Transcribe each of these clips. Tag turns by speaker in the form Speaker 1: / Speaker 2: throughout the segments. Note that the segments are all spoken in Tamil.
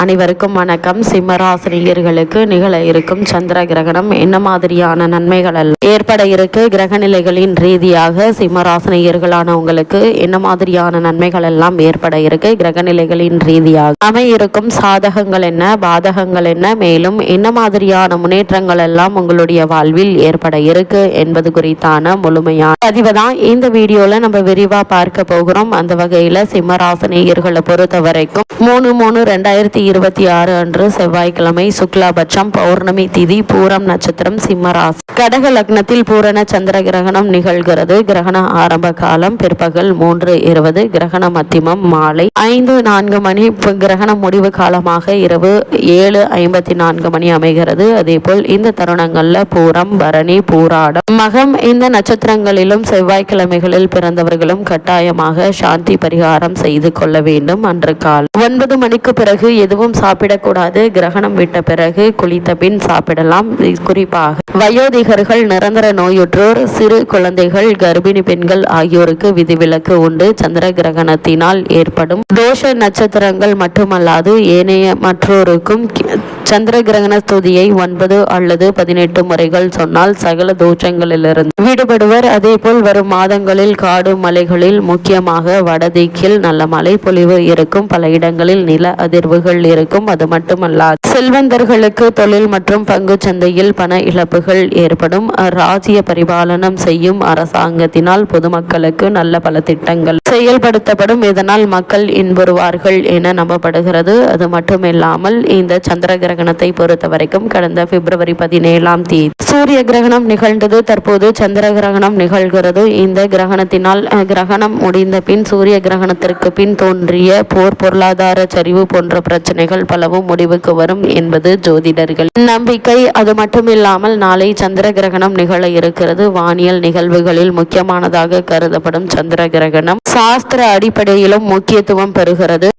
Speaker 1: அனைவருக்கும் வணக்கம். சிம்மராசினியர்களுக்கு நிகழ இருக்கும் சந்திர கிரகணம் என்ன மாதிரியான நன்மைகள் ஏற்பட இருக்கு, கிரக நிலைகளின் ரீதியாக சிம்மராசினியர்களான உங்களுக்கு என்ன மாதிரியான நன்மைகள் எல்லாம் ஏற்பட இருக்கு, கிரக நிலைகளின் ரீதியாக அமையிருக்கும் சாதகங்கள் என்ன, பாதகங்கள் என்ன, மேலும் என்ன மாதிரியான முன்னேற்றங்கள் எல்லாம் உங்களுடைய வாழ்வில் ஏற்பட இருக்கு என்பது குறித்தான முழுமையான பதிவு தான் இந்த வீடியோல நம்ம விரிவா பார்க்க போகிறோம். அந்த வகையில சிம்மராசினியர்களை பொறுத்த வரைக்கும் 3/3/2026 அன்று செவ்வாய்க்கிழமை சுக்லாபட்சம் பௌர்ணமி திதி பூரம் நட்சத்திரம் சிம்மராசி கடக லக்னத்தில் பூரண சந்திர கிரகணம் நிகழ்கிறது. கிரகண ஆரம்ப காலம் பிற்பகல் 3:20, கிரகண மத்தியமம் மாலை 5:04 மணி, கிரகண முடிவு காலமாக இரவு 7:54 மணி அமைகிறது. அதே போல் இந்த தருணங்கள்ல பூரம், பரணி, பூராடம், மகம் இந்த நட்சத்திரங்களிலும் செவ்வாய்க்கிழமைகளில் பிறந்தவர்களும் கட்டாயமாக சாந்தி பரிகாரம் செய்து கொள்ள வேண்டும். அன்று காலை 9 மணிக்கு பிறகு எதுவும் சாப்பிடக்கூடாது. கிரகணம் விட்ட பிறகு குளித்த பின் சாப்பிடலாம். குறிப்பாக வயோதிகர்கள், நிரந்தர நோயுற்றோர், சிறு குழந்தைகள், கர்ப்பிணி பெண்கள் ஆகியோருக்கு விதிவிலக்கு உண்டு. சந்திர கிரகணத்தினால் ஏற்படும் தோஷ நட்சத்திரங்கள் மட்டுமல்லாது ஏனைய மற்றோருக்கும் சந்திர கிரகண ஸ்துதியை 9 அல்லது 18 முறைகள் சொன்னால் சகல தோஷங்களிலிருந்து விடுபடுவர். அதே போல் வரும் மாதங்களில் காடு மலைகளில் முக்கியமாக வடதிக்கில் நல்ல மழை பொழிவு இருக்கும். பல இடங்களில் நில அதிர்வுகள் இருக்கும். அது மட்டுமல்லாது செல்வந்தர்களுக்கு தொழில் மற்றும் பங்கு சந்தையில் பண இழப்புகள் ஏற்படும். ராஜ்ய பரிபாலனம் செய்யும் அரசாங்கத்தினால் பொதுமக்களுக்கு நல்ல பல திட்டங்கள் செயல்படுத்தப்படும். இதனால் மக்கள் இன்புறுவார்கள் என நம்பப்படுகிறது. அது மட்டுமில்லாமல் இந்த சந்திர கிரகணத்தை பொறுத்த வரைக்கும் கடந்த பிப்ரவரி 17ஆம் தேதி சூரிய கிரகணம் நிகழ்ந்தது. தற்போது சந்திர கிரகணம் நிகழ்கிறது. இந்த கிரகணத்தினால் கிரகணம் முடிந்த பின் சூரிய கிரகணத்திற்கு பின் தோன்றிய போர், பொருளாதார சரிவு போன்ற பிரச்சனைகள் பலவும் முடிவுக்கு வரும் என்பது ஜோதிடர்கள் நம்பிக்கை. அது மட்டுமில்லாமல் நாளை சந்திர கிரகணம் நிகழ இருக்கிறது. வானியல் நிகழ்வுகளில் முக்கியமானதாக கருதப்படும் சந்திர கிரகணம் சாஸ்திர அடிப்படையிலும் முக்கியத்துவம் பெறுகிறது.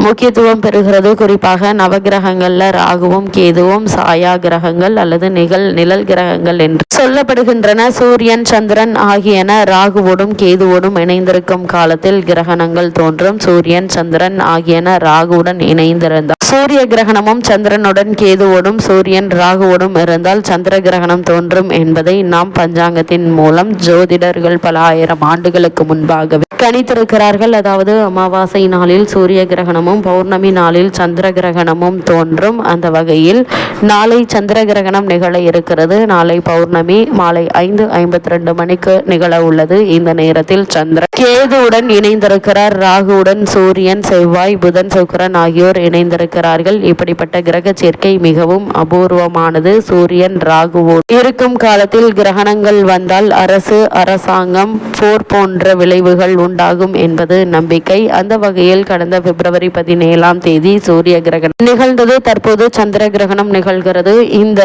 Speaker 1: குறிப்பாக நவகிரகங்கள்ல ராகுவும் கேதுவும் சாயா கிரகங்கள் அல்லது நிழல் கிரகங்கள் என்று சொல்லப்படுகின்றன. சூரியன், சந்திரன் ஆகியன ராகுவோடும் கேதுவோடும் இணைந்திருக்கும் காலத்தில் கிரகணங்கள் தோன்றும். சூரியன், சந்திரன் ஆகியன ராகுவுடன் இணைந்திருந்தால் சூரிய கிரகணமும், சந்திரனுடன் கேதுவோடும் சூரியன் ராகுவோடும் இருந்தால் சந்திர கிரகணம் தோன்றும் என்பதை நாம் பஞ்சாங்கத்தின் மூலம் ஜோதிடர்கள் பல ஆயிரம் ஆண்டுகளுக்கு முன்பாகவே கணித்திருக்கிறார்கள். அதாவது அமாவாசை நாளில் சூரிய கிரகணமும் பௌர்ணமி நாளில் சந்திர கிரகணமும் தோன்றும். அந்த வகையில் நாளை சந்திர கிரகணம் நிகழ இருக்கிறது. நாளை பௌர்ணமி மாலை 5:52 மணிக்கு நிகழ உள்ளது. இந்த நேரத்தில் சந்திரன் கேதுவுடன் இணைந்திருக்கிறார். ராகுவுடன் சூரியன், செவ்வாய், புதன், சுக்கிரன் ஆகியோர் இணைந்திருக்கிறார்கள். இப்படிப்பட்ட கிரக சேர்க்கை மிகவும் அபூர்வமானது. சூரியன் ராகுவோடு இருக்கும் காலத்தில் கிரகணங்கள் வந்தால் அரசாங்கம், போர் போன்ற விளைவுகள் உண்டாகும் என்பது நம்பிக்கை. அந்த வகையில் கடந்த பிப்ரவரி 17ஆம் தேதி சூரிய கிரகணம் நிகழ்ந்தது. தற்போது சந்திர கிரகணம் நிகழ்கிறது. இந்த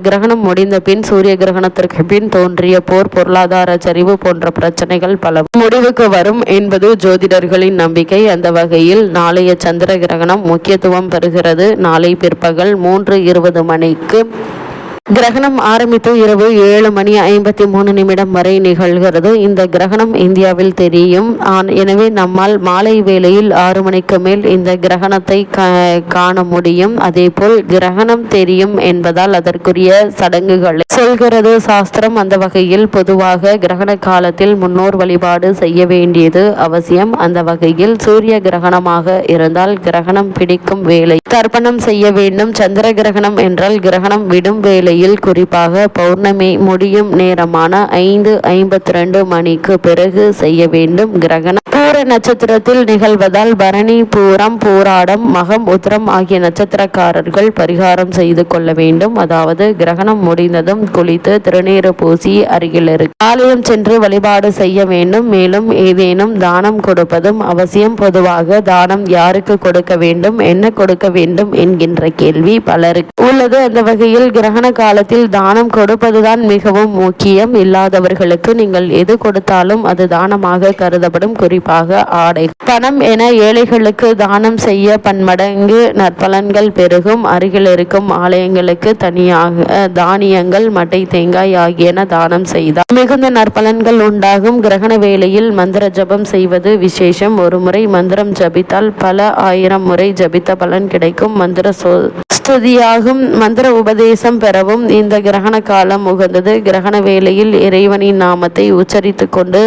Speaker 1: கிரகணம் முடிந்த பின் சூரிய கிரகணத்திற்கு பின் தோன்றிய போர், பொருளாதார சரிவு போன்ற பிரச்சனைகள் பல முடிவுக்கு வரும் என்பது ஜோதிடர்களின் நம்பிக்கை. அந்த வகையில் நாளைய சந்திர கிரகணம் முக்கியத்துவம் பெறுகிறது. நாளை பிற்பகல் 3:20 மணிக்கு கிரகணம் ஆரம்பித்து இரவு 7:53 வரை நிகழ்கிறது. இந்த கிரகணம் இந்தியாவில் தெரியும். எனவே நம்மால் மாலை வேளையில் 6 மணிக்கு மேல் இந்த கிரகணத்தை காண முடியும். அதே போல் கிரகணம் தெரியும் என்பதால் அதற்குரிய சடங்குகளை சொல்கிறது சாஸ்திரம். அந்த வகையில் பொதுவாக கிரகண காலத்தில் முன்னோர் வழிபாடு செய்ய வேண்டியது அவசியம். அந்த வகையில் சூரிய கிரகணமாக இருந்தால் கிரகணம் பிடிக்கும் வேளை தர்ப்பணம் செய்ய வேண்டும். சந்திர கிரகணம் என்றால் கிரகணம் விடும் வேளையில், குறிப்பாக பௌர்ணமி முடியும் நேரமான 5:52 மணிக்கு பிறகு செய்ய வேண்டும். கிரகணம் பூர நட்சத்திரத்தில் நிகழ்வதால் பரணி, பூரம், பூராடம், மகம், உத்திரம் ஆகிய நட்சத்திரக்காரர்கள் பரிகாரம் செய்து கொள்ள வேண்டும். அதாவது கிரகணம் முடிந்ததும் குளித்து திருநீறு பூசி அருகில் ஆலயம் சென்று வழிபாடு செய்ய வேண்டும். மேலும் ஏதேனும் தானம் கொடுப்பதும் அவசியம். பொதுவாக தானம் யாருக்கு கொடுக்க வேண்டும், என்ன கொடுக்க வேண்டும் என்கின்ற கேள்வி பலருக்கு உள்ளது. அந்த வகையில் கிரகண காலத்தில் தானம் கொடுப்பதுதான் மிகவும் முக்கியம். இல்லாதவர்களுக்கு நீங்கள் எது கொடுத்தாலும் அது தானமாக கருதப்படும். குறிப்பாக பரிசாக ஆடை பணம் என ஏழைகளுக்கு தானம் செய்ய பன்மடங்கு நற்பலன்கள் பெருகும். அருகில் இருக்கும் ஆலயங்களுக்கு தனியாக தானியங்கள் மட்டை தேங்காய் ஆகியன தானம் செய்தால் மிகுந்த நற்பலன்கள் உண்டாகும். கிரகண வேளையில் மந்திர ஜபம் செய்வது விசேஷம். ஒரு முறை மந்திரம் ஜபித்தால் பல ஆயிரம் முறை ஜபித்த பலன் கிடைக்கும். மந்திர ஸ்துதியாகும். மந்திர உபதேசம் பெறவும் இந்த கிரகண காலம் உகந்தது. கிரகண வேளையில் இறைவனின் நாமத்தை உச்சரித்து கொண்டு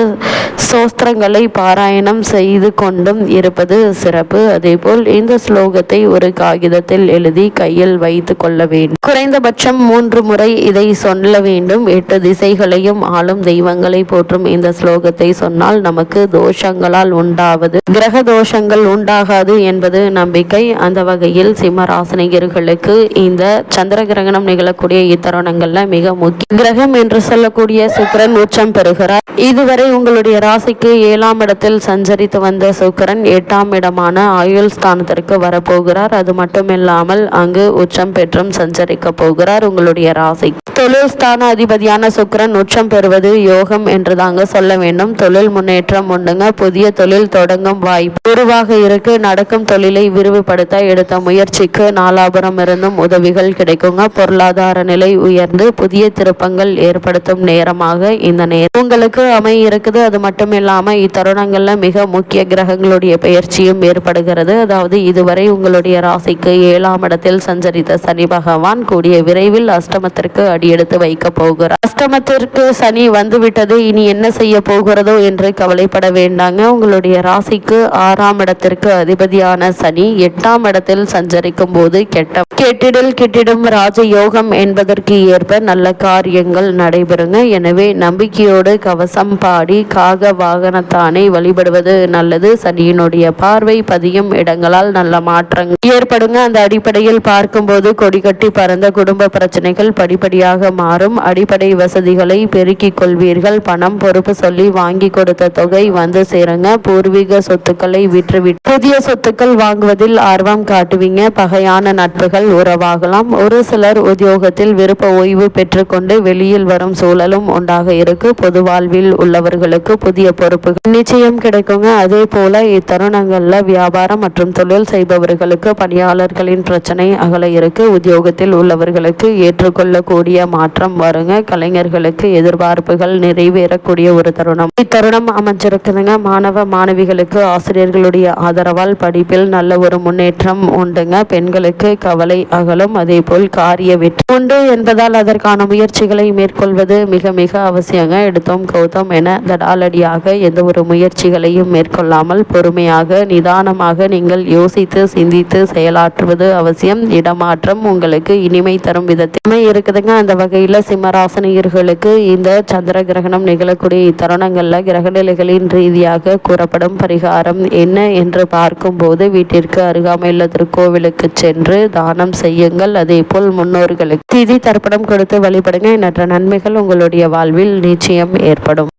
Speaker 1: சோஸ்திரங்களை பாராயணம் செய்து கொண்டும் இருப்பது சிறப்பு. அதேபோல் இந்த ஸ்லோகத்தை ஒரு காகிதத்தில் எழுதி கையில் வைத்து கொள்ள வேண்டும். குறைந்தபட்சம் 3 முறை இதை சொல்ல வேண்டும். 8 திசைகளையும் ஆளும் தெய்வங்களை போற்றும் இந்த ஸ்லோகத்தை சொன்னால் நமக்கு தோஷங்களால் உண்டாவது கிரக தோஷங்கள் உண்டாகாது என்பது நம்பிக்கை. அந்த வகையில் சிம்மராசினியர்களுக்கு இந்த சந்திர கிரகணம் நிகழக்கூடிய இத்தருணங்கள்ல மிக முக்கிய கிரகம் என்று சொல்லக்கூடிய சுக்கிரன் உச்சம் பெறுகிறார். இதுவரை உங்களுடைய ராசிக்கு 7ஆம் இடத்தில் சஞ்சரித்து வந்த சுக்கிரன் 8ஆம் இடமான ஆயுள் ஸ்தானத்திற்கு வரப்போகிறார். அது மட்டுமில்லாமல் அங்கு உச்சம் பெற்றும் சஞ்சரிக்க போகிறார். உங்களுடைய ராசி தொழில் ஸ்தான அதிபதியான சுக்கிரன் உச்சம் பெறுவது யோகம் என்று தாங்க சொல்ல வேண்டும். தொழில் முன்னேற்றம் உண்டுங்க. புதிய தொழில் தொடங்கும் வாய்ப்பு உருவாக இருக்கு. நடக்கும் தொழிலை விரிவுபடுத்த எடுத்த முயற்சிக்கு நாலாபுரம் இருந்தும் உதவிகள் கிடைக்குங்க. பொருளாதார நிலை உயர்ந்து புதிய திருப்பங்கள் ஏற்படுத்தும் நேரமாக இந்த நேரம் உங்களுக்கு அமைய இருக்குது. அது மட்டும் இல்லாம இத்தருணங்கள்ல மிக முக்கிய கிரகங்களுடைய பெயர்ச்சியும் ஏற்படுகிறது. அதாவது இதுவரை உங்களுடைய ராசிக்கு 7ஆம் இடத்தில் சஞ்சரித்த சனி பகவான் கூடிய விரைவில் அஷ்டமத்திற்கு அடியெடுத்து வைக்க போகிறார். அஷ்டமத்திற்கு சனி வந்துவிட்டது, இனி என்ன செய்ய போகிறதோ என்று கவலைப்பட வேண்டாங்க. உங்களுடைய ராசிக்கு 6ஆம் இடத்திற்கு அதிபதியான சனி 8ஆம் இடத்தில் சஞ்சரிக்கும் போது கெட்டிடும் ராஜயோகம் என்பதற்கு ஏற்ப நல்ல காரியங்கள் நடைபெறுங்க. எனவே நம்பிக்கையோடு கவசம் பாடி காக வாகனத்தானை வழிபடுவது நல்லது. சனியினுடைய பார்வை பதியும் இடங்களால் நல்ல மாற்றங்கள் ஏற்படுங்க. அந்த அடிப்படையில் பார்க்கும்போது கொடி கட்டி பறந்த குடும்ப பிரச்சனைகள் படிப்படியாக மாறும். அடிப்படை வசதிகளை பெருக்கிக் கொள்வீர்கள். பணம் பொறுப்பு சொல்லி வாங்கி கொடுத்த தொகை வந்து சேருங்க. பூர்வீக சொத்துக்களை விற்றுவிட்டு புதிய சொத்துக்கள் வாங்குவதில் ஆர்வம் காட்டுவீங்க. பகையான நட்புகள் உறவாகலாம். ஒரு சிலர் உத்தியோகத்தில் விருப்ப ஓய்வு பெற்றுக்கொண்டு வெளியில் வரும் சூழலும் உண்டாக இருக்கு. பொது வாழ்வில் உள்ளவர்களுக்கு புதிய பொறுப்புகள் நிச்சயம் கிடைக்குங்க. அதே போல இத்தருணங்கள்ல வியாபாரம் மற்றும் தொழில் செய்பவர்களுக்கு பணியாளர்களின் பிரச்சனை அகல இருக்கு. உத்தியோகத்தில் உள்ளவர்களுக்கு ஏற்றுக்கொள்ளக்கூடிய மாற்றம் வருங்க. கலைஞர்களுக்கு எதிர்பார்ப்புகள் நிறைவேறக்கூடிய ஒரு தருணம் இத்தருணம் அமைஞ்சிருக்குதுங்க. மாணவ மாணவிகளுக்கு ஆசிரியர்களுடைய ஆதரவால் படிப்பில் நல்ல ஒரு முன்னேற்றம் உண்டுங்க. பெண்களுக்கு கவலை அகலும். அதே போல் காரிய வெற்றி உண்டு என்பதால் அதற்கான முயற்சிகளை மேற்கொள்வது மிக மிக அவசியங்க. எடுத்தோம் கௌதம் என தடாலடியாக எந்த ஒரு முயற்சிகளையும் மேற்கொள்ளாமல் பொறுமையாக நிதானமாக நீங்கள் யோசித்து சிந்தித்து செயலாற்றுவது அவசியம். இடமாற்றம் உங்களுக்கு இனிமை தரும் விதத்தில் இருக்குதுங்க. அந்த வகையில் சிம்மராசினியர்களுக்கு இந்த சந்திர கிரகணம் நிகழக்கூடிய இத்தருணங்கள்ல கிரகநிலைகளின் ரீதியாக கூறப்படும் பரிகாரம் என்ன என்று பார்க்கும்போது வீட்டிற்கு அருகாமையுள்ள திருக்கோவிலுக்கு சென்று தானம் செய்யுங்கள். அதே போல் முன்னோர்களுக்கு திதி தர்ப்பணம் கொடுத்து வழிபடுங்க. எண்ணற்ற நன்மைகள் உங்களுடைய வாழ்வில் நிச்சயம் ஏற்படும்.